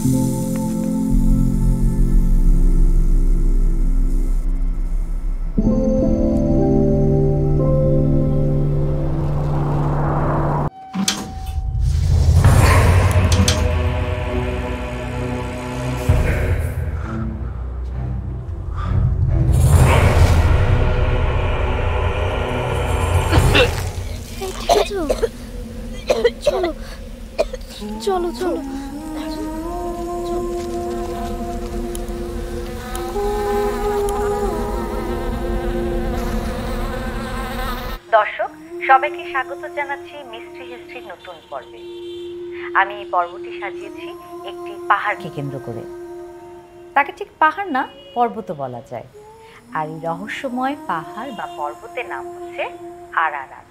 চলো চলো চলো। দর্শক সবাইকে স্বাগত জানাচ্ছি মিস্ট্রি হিস্ট্রির নতুন পর্বে। আমি এই পর্বটি সাজিয়েছি একটি পাহাড়কে কেন্দ্র করে। তাকে ঠিক পাহাড় না, পর্বত বলা যায়। আর এই রহস্যময় পাহাড় বা পর্বতের নাম হচ্ছে আরারাত।